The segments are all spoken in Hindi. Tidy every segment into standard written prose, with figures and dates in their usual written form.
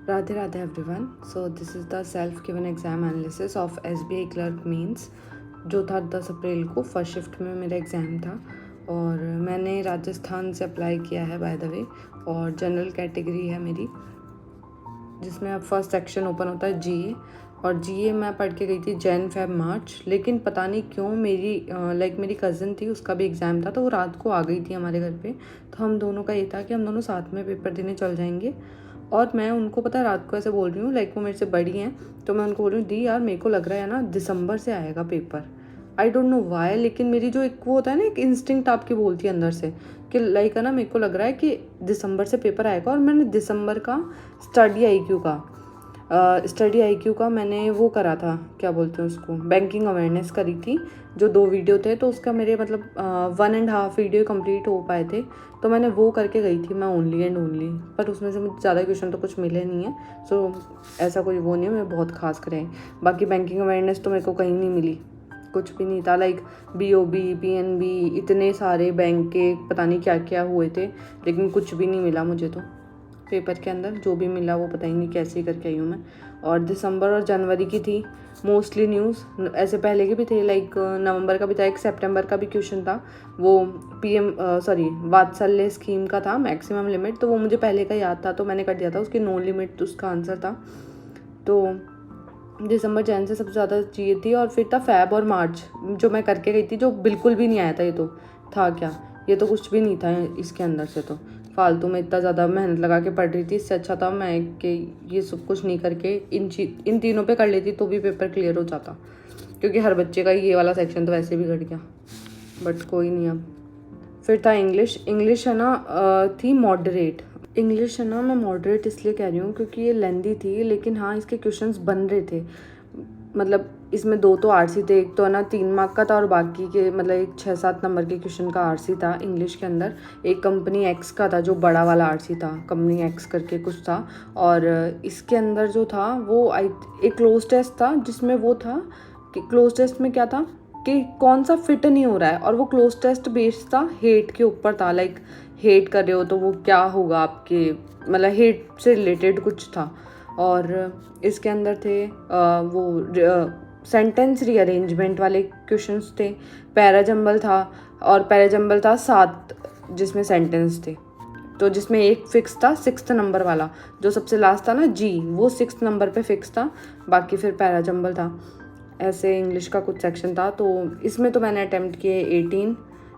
Radhe Radhe everyone. So this is the self-given exam analysis of SBI Clerk Means जो था 10 अप्रैल को फर्स्ट शिफ्ट में मेरा एग्ज़ाम था और मैंने राजस्थान से अप्लाई किया है बाय द वे। और जनरल कैटेगरी है मेरी, जिसमें अब फर्स्ट सेक्शन ओपन होता है जीए। और जीए मैं पढ़ के गई थी जैन फेब मार्च, लेकिन पता नहीं क्यों मेरी कज़न थी, उसका भी एग्ज़ाम था तो वो रात को आ गई थी हमारे घर पे। तो हम दोनों का ये था कि हम दोनों साथ में पेपर देने चल जाएंगे। और मैं उनको पता रात को ऐसे बोल रही हूँ, वो मेरे से बड़ी हैं, तो मैं उनको बोल रही हूँ दी यार मेरे को लग रहा है ना दिसंबर से आएगा paper. I don't know why, लेकिन मेरी जो एक वो होता है ना, एक इंस्टिंक्ट आपकी बोलती है अंदर से कि है ना, मेरे को लग रहा है कि दिसंबर से पेपर आएगा। और मैंने दिसंबर का स्टडी आई क्यू का मैंने वो करा था, क्या बोलते हैं उसको, बैंकिंग अवेयरनेस करी थी, जो 2 वीडियो थे। तो उसका मेरे 1.5 वीडियो कंप्लीट हो पाए थे, तो मैंने वो करके गई थी मैं ओनली एंड ओनली। पर उसमें से मुझे ज़्यादा क्वेश्चन तो कुछ मिले नहीं है, सो ऐसा कोई वो नहीं है मैं बहुत खास करें। बाकी बैंकिंग अवेयरनेस तो मेरे को कहीं नहीं मिली, कुछ भी नहीं था। BOB PNB इतने सारे बैंक के पता नहीं क्या क्या हुए थे, लेकिन कुछ भी नहीं मिला मुझे तो पेपर के अंदर। जो भी मिला वो पता ही नहीं कैसे करके आई हूँ मैं। और दिसंबर और जनवरी की थी मोस्टली न्यूज़, ऐसे पहले के भी थे, नवंबर का भी था, एक सितंबर का भी क्वेश्चन था, वो वात्सल्य स्कीम का था मैक्सिमम लिमिट, तो वो मुझे पहले का याद था तो मैंने कर दिया था, उसकी नो लिमिट उसका आंसर था। तो दिसंबर जैन से सबसे ज़्यादा चाहिए थी। और फिर था फेब और मार्च जो मैं करके गई थी, जो बिल्कुल भी नहीं आया था। ये तो था क्या, ये तो कुछ भी नहीं था इसके अंदर से, तो फालतू में इतना ज़्यादा मेहनत लगा के पढ़ रही थी। इससे अच्छा था मैं कि ये सब कुछ नहीं करके इन तीनों पे कर लेती तो भी पेपर क्लियर हो जाता, क्योंकि हर बच्चे का ये वाला सेक्शन तो वैसे भी घट गया, बट कोई नहीं। अब फिर था इंग्लिश है ना, थी मॉडरेट। इंग्लिश है ना, मैं मॉडरेट इसलिए कह रही हूँ क्योंकि ये लेंदी थी, लेकिन हाँ इसके क्वेश्चंस बन रहे थे। इसमें 2 तो आरसी थे, एक तो है ना 3 मार्क का था और बाकी के एक 6-7 नंबर के क्वेश्चन का आरसी था इंग्लिश के अंदर। एक कंपनी एक्स का था जो बड़ा वाला आरसी था, कंपनी एक्स करके कुछ था। और इसके अंदर जो था वो एक क्लोज टेस्ट था, जिसमें वो था कि क्लोज टेस्ट में क्या था कि कौन सा फिट नहीं हो रहा है, और वो क्लोज टेस्ट बेस्ड था हेट के ऊपर था। हेट कर रहे हो तो वो क्या होगा आपके, हेट से रिलेटेड कुछ था। और इसके अंदर थे सेंटेंस रीअरेंजमेंट वाले क्वेश्चंस थे। पैराजंबल था, और पैराजंबल था 7 जिसमें सेंटेंस थे, तो जिसमें एक फिक्स था 6th नंबर वाला, जो सबसे लास्ट था ना जी, वो 6th नंबर पे फिक्स था, बाकी फिर पैराजंबल था। ऐसे इंग्लिश का कुछ सेक्शन था, तो इसमें तो मैंने अटैम्प्ट किए 18,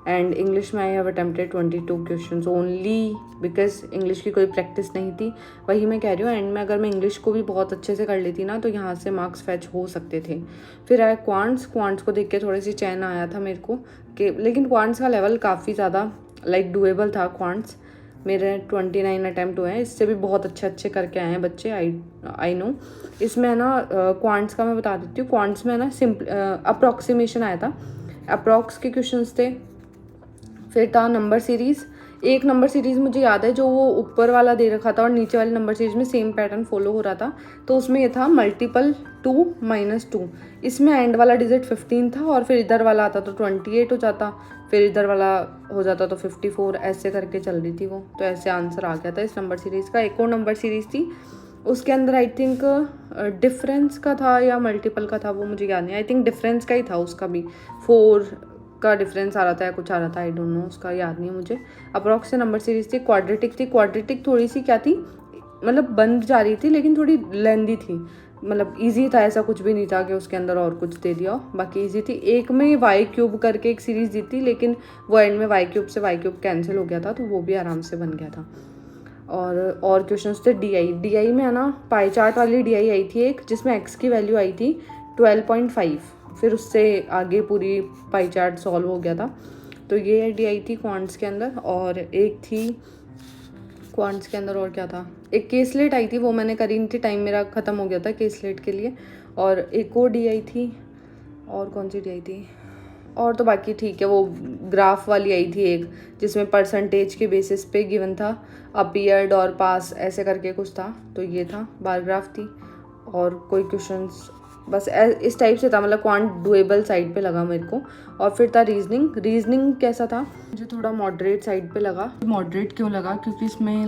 एंड इंग्लिश में I have attempted 22 questions only, because English की कोई प्रैक्टिस नहीं थी। वही मैं कह रही हूँ, एंड में अगर मैं इंग्लिश को भी बहुत अच्छे से कर लेती ना तो यहाँ से मार्क्स फैच हो सकते थे। फिर आया क्वांट्स को देख के थोड़ी सी चैन आया था मेरे को कि, लेकिन क्वांट्स का लेवल काफ़ी ज़्यादा डुएबल था। क्वांट्स मेरे 29 अटैम्प्ट हुए हैं, इससे भी बहुत अच्छे करके आए हैं बच्चे, आई नो। इसमें है ना क्वांट्स का मैं बता देती हूँ। क्वांट्स में है ना सिंपल अप्रॉक्सीमेशन आया था, अप्रॉक्स के क्वेश्चंस थे। फिर था नंबर सीरीज़, एक नंबर सीरीज़ मुझे याद है जो वो ऊपर वाला दे रखा था और नीचे वाली नंबर सीरीज़ में सेम पैटर्न फॉलो हो रहा था, तो उसमें ये था मल्टीपल 2 - 2। इसमें एंड वाला डिजिट 15 था, और फिर इधर वाला आता तो 28 हो जाता, फिर इधर वाला हो जाता तो 54, ऐसे करके चल रही थी वो। तो ऐसे आंसर आ गया था इस नंबर सीरीज़ का। एक और नंबर सीरीज़ थी, उसके अंदर आई थिंक डिफरेंस का था या मल्टीपल का था, वो मुझे याद नहीं। आई थिंक डिफरेंस का ही था, उसका भी 4 का डिफरेंस आ रहा था या कुछ आ रहा था, आई डोंट नो, उसका याद नहीं है मुझे। अप्रॉक्स से नंबर सीरीज थी। क्वाड्रेटिक थोड़ी सी क्या थी, बन जा रही थी लेकिन थोड़ी लेंदी थी, इजी था, ऐसा कुछ भी नहीं था कि उसके अंदर और कुछ दे दिया, बाकी इजी थी। एक में वाई क्यूब करके एक सीरीज़ दी थी, लेकिन वो एंड में वाई क्यूब कैंसिल हो गया था, तो वो भी आराम से बन गया था। और क्वेश्चंस थे डी में है ना, पाई चार्ट वाली डी आई थी एक, जिसमें एक्स की वैल्यू आई थी 12.5, फिर उससे आगे पूरी पाई चार्ट सॉल्व हो गया था। तो ये डी आई थी क्वांट्स के अंदर। और एक थी क्वांट्स के अंदर, और क्या था, एक केसलेट आई थी, वो मैंने करी नहीं थी, टाइम मेरा ख़त्म हो गया था केसलेट के लिए। और एक और डी आई थी, और कौन सी डी आई थी, और तो बाकी ठीक है। वो ग्राफ वाली आई थी एक, जिसमें परसेंटेज के बेसिस पे गिवन था, अपीयर्ड और पास ऐसे करके कुछ था, तो ये था, बार ग्राफ थी। और कोई क्वेश्चंस बस इस टाइप से था, क्वांट डुएबल साइड पे लगा मेरे को। और फिर था रीजनिंग कैसा था, मुझे थोड़ा मॉडरेट साइड पे लगा। मॉडरेट क्यों लगा, क्योंकि इसमें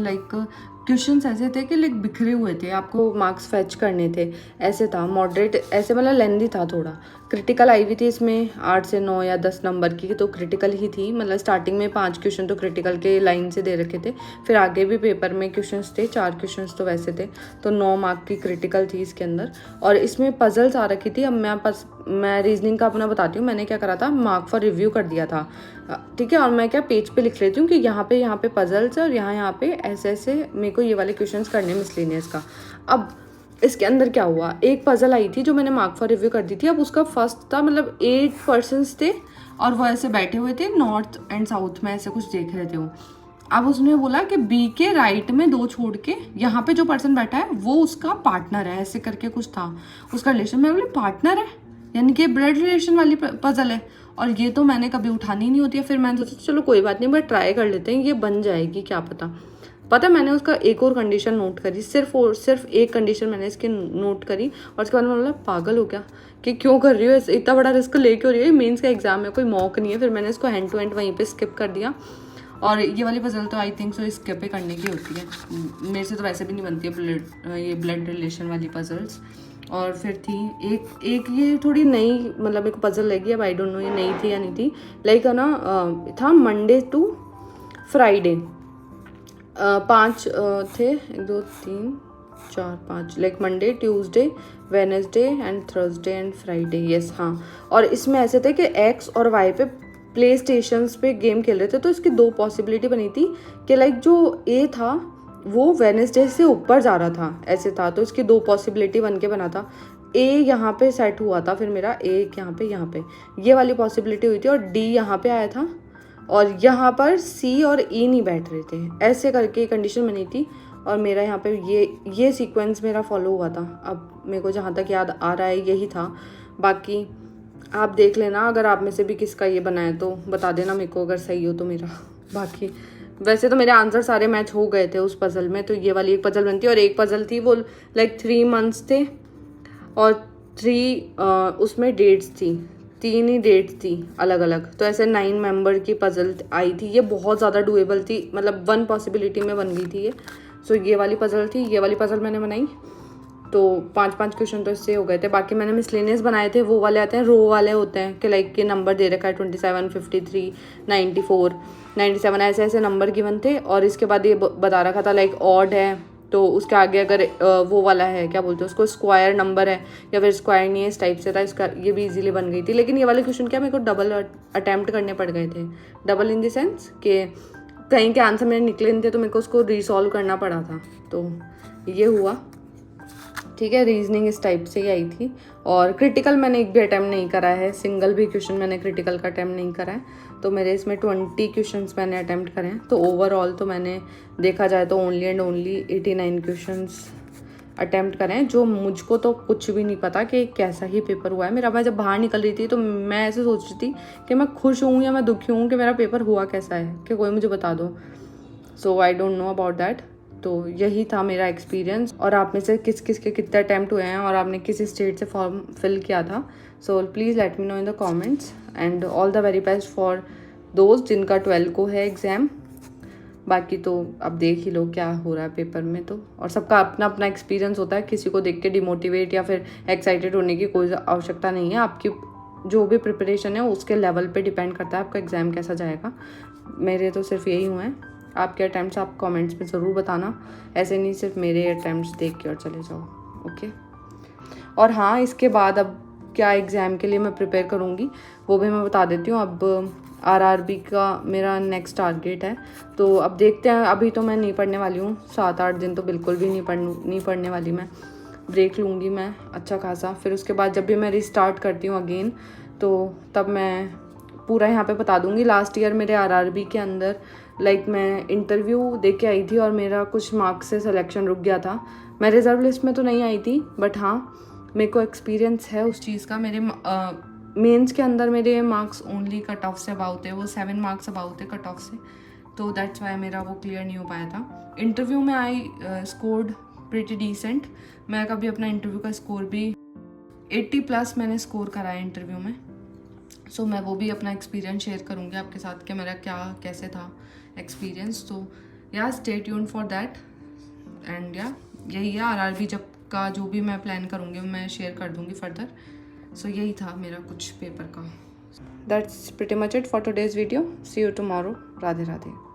क्वेश्चंस ऐसे थे कि लाइक बिखरे हुए थे, आपको मार्क्स फैच करने थे, ऐसे था। मॉडरेट ऐसे मतलब लेंदी था थोड़ा। क्रिटिकल आई हुई थी इसमें 8 से 9 या 10 नंबर की, तो क्रिटिकल ही थी। मतलब स्टार्टिंग में 5 क्वेश्चन तो क्रिटिकल के लाइन से दे रखे थे, फिर आगे भी पेपर में क्वेश्चंस थे, 4 क्वेश्चंस तो वैसे थे, तो 9 मार्क की क्रिटिकल थी इसके अंदर। और इसमें पजल्स आ रखी थी। अब मैं रीजनिंग का अपना बताती हूँ, मैंने क्या करा था, मार्क फॉर रिव्यू कर दिया था, ठीक है। और मैं क्या पेज पे लिख लेती हूँ कि यहाँ पे पजल्स है और यहाँ पे ऐसे ऐसे मेरे को ये वाले क्वेश्चंस करने मिसलेनियस का। अब इसके अंदर क्या हुआ, एक पजल आई थी जो मैंने मार्क फॉर रिव्यू कर दी थी। अब उसका फर्स्ट था, मतलब 8 पर्सन्स थे और वो ऐसे बैठे हुए थे नॉर्थ एंड साउथ में, ऐसे कुछ देख रहे थे वो। अब उसने बोला कि बी के राइट में 2 छोड़ के यहाँ पे जो पर्सन बैठा है वो उसका पार्टनर है, ऐसे करके कुछ था उसका रिलेशन। मैं बोली पार्टनर है, यानी कि ब्लड रिलेशन वाली पजल है, और ये तो मैंने कभी उठानी नहीं होती है। फिर मैंने सोचा चलो कोई बात नहीं, बट ट्राई कर लेते हैं, ये बन जाएगी क्या पता मैंने उसका एक और कंडीशन नोट करी, सिर्फ एक कंडीशन मैंने इसकी नोट करी, और उसके बाद मैं बोला पागल हो क्या कि क्यों कर रही हो, इतना बड़ा रिस्क ले क्यों रही हो, मेंस का एग्जाम है, कोई मॉक नहीं है। फिर मैंने इसको हैंड टू हैंड वहीं पे स्किप कर दिया। और ये वाली पजल तो आई थिंक सो स्किप पे करने की होती है, मेरे से तो वैसे भी नहीं बनती है ये ब्लड रिलेशन वाली पजल्स। और फिर थी एक ये थोड़ी नई, मतलब एक पजल लगी, अब आई डोंट नो ये नई थी या नहीं थी। लाइक है ना, था मंडे टू फ्राइडे, 5 थे, 1 2 3 4 5, like Monday Tuesday Wednesday and Thursday and Friday, yes हाँ। और इसमें ऐसे थे कि एक्स और वाई पे प्ले स्टेशंस पे गेम खेल रहे थे, तो इसकी 2 पॉसिबिलिटी बनी थी कि लाइक जो ए था वो वेडनेसडे से ऊपर जा रहा था, ऐसे था। तो इसकी 2 पॉसिबिलिटी बन के बना था। ए यहाँ पे सेट हुआ था, फिर मेरा ए यहाँ पे ये वाली पॉसिबिलिटी हुई थी, और डी यहाँ पे आया था, और यहाँ पर सी और ई नहीं बैठ रहे थे, ऐसे करके कंडीशन बनी थी। और मेरा यहाँ पे ये सीक्वेंस मेरा फॉलो हुआ था। अब मेरे को जहाँ तक याद आ रहा है यही था, बाकी आप देख लेना, अगर आप में से भी किसका ये बना है तो बता देना मेरे को, अगर सही हो तो मेरा। बाकी वैसे तो मेरे आंसर सारे मैच हो गए थे उस पजल में, तो ये वाली एक पजल बनती, और एक पजल थी वो लाइक 3 मंथ्स थे, और 3 उसमें डेट्स थी, 3 ही डेट्स थी अलग अलग, तो ऐसे 9 मेंबर की पजल आई थी। ये बहुत ज़्यादा डुएबल थी, मतलब 1 पॉसिबिलिटी में बन गई थी ये। सो ये वाली पजल थी, ये वाली पजल मैंने बनाई, तो 5 क्वेश्चन तो इससे हो गए थे। बाकी मैंने मिसलेनियस बनाए थे, वो वाले आते हैं रो वाले होते हैं कि लाइक के नंबर दे रखा है 27 53 94 97, ऐसे ऐसे नंबर गिवन थे। और इसके बाद ये बता रखा था लाइक ऑड है, तो उसके आगे अगर वो वाला है, क्या बोलते हैं उसको, स्क्वायर नंबर है या फिर स्क्वायर नहीं है, इस टाइप से था इसका। ये भी इजीली बन गई थी। लेकिन ये वाले क्वेश्चन क्या मेरे को डबल अटैम्प्ट करने पड़ गए थे, डबल इन द सेंस कि कहीं के आंसर मेरे निकले नहीं थे, तो मेरे को उसको रिसॉल्व करना पड़ा था, तो ये हुआ। ठीक है, रीजनिंग इस टाइप से ही आई थी। और क्रिटिकल मैंने एक भी अटैम्प्ट नहीं करा है, सिंगल भी क्वेश्चन मैंने क्रिटिकल का अटैम्प्ट नहीं करा है। तो मेरे इसमें 20 क्वेश्चंस मैंने अटैम्प्ट करे हैं। तो ओवरऑल तो मैंने देखा जाए तो only and only 89 questions attempt करें हैं, जो मुझको तो कुछ भी नहीं पता कि कैसा ही पेपर हुआ है मेरा। मैं जब बाहर निकल रही थी तो मैं ऐसे सोच रही थी कि मैं खुश हूँ या मैं दुखी हूँ कि मेरा पेपर हुआ कैसा है, कि कोई मुझे बता दो। So I don't know about that. तो यही था मेरा एक्सपीरियंस। और आप में से किस किस के कितने अटैम्प्ट हुए हैं और आपने किस स्टेट से फॉर्म फिल किया था, so please let me know in the comments. And all the very best for दोस्त जिनका 12 को है एग्ज़ाम। बाकी तो अब देख ही लो क्या हो रहा है पेपर में तो, और सबका अपना अपना एक्सपीरियंस होता है, किसी को देख के डिमोटिवेट या फिर एक्साइटेड होने की कोई आवश्यकता नहीं है। आपकी जो भी प्रिपरेशन है उसके लेवल पे डिपेंड करता है आपका एग्ज़ाम कैसा जाएगा। मेरे तो सिर्फ यही हुए हैं। आपके अटैम्प्ट्स आप कमेंट्स में ज़रूर बताना, ऐसे नहीं सिर्फ मेरे अटैम्प्ट्स देख के और चले जाओ, ओके। और हाँ, इसके बाद अब क्या एग्ज़ाम के लिए मैं प्रिपेयर करूँगी वो भी मैं बता देती हूँ। अब आरआरबी का मेरा नेक्स्ट टारगेट है, तो अब देखते हैं। अभी तो मैं नहीं पढ़ने वाली हूँ, 7-8 दिन तो बिल्कुल भी नहीं पढ़ने वाली मैं। ब्रेक लूँगी मैं अच्छा खासा, फिर उसके बाद जब भी मैं रिस्टार्ट करती हूँ अगेन, तो तब मैं पूरा यहाँ पे बता दूँगी। लास्ट ईयर मेरे आरआरबी के अंदर लाइक मैं इंटरव्यू दे के आई थी और मेरा कुछ मार्क्स से सिलेक्शन रुक गया था। मैं रिजर्व लिस्ट में तो नहीं आई थी, बट हाँ मेरे को एक्सपीरियंस है उस चीज़ का। मेरे मेंस के अंदर मेरे मार्क्स ओनली कट ऑफ से अबाउ थे, वो 7 मार्क्स अबाउ थे कट ऑफ से, तो दैट्स वाई मेरा वो क्लियर नहीं हो पाया था। इंटरव्यू में आई स्कोर्ड प्रिटी डिसेंट। मैं कभी अपना इंटरव्यू का स्कोर भी 80+ मैंने स्कोर करा है इंटरव्यू में। सो मैं वो भी अपना एक्सपीरियंस शेयर करूँगी आपके साथ कि मेरा क्या कैसे था एक्सपीरियंस। तो या stay tuned for that. And या यही है RRB जब का जो भी मैं प्लान करूँगी मैं शेयर कर दूँगी फर्दर। सो यही था मेरा कुछ पेपर का। That's pretty much it for today's video. See you tomorrow. Radhe Radhe.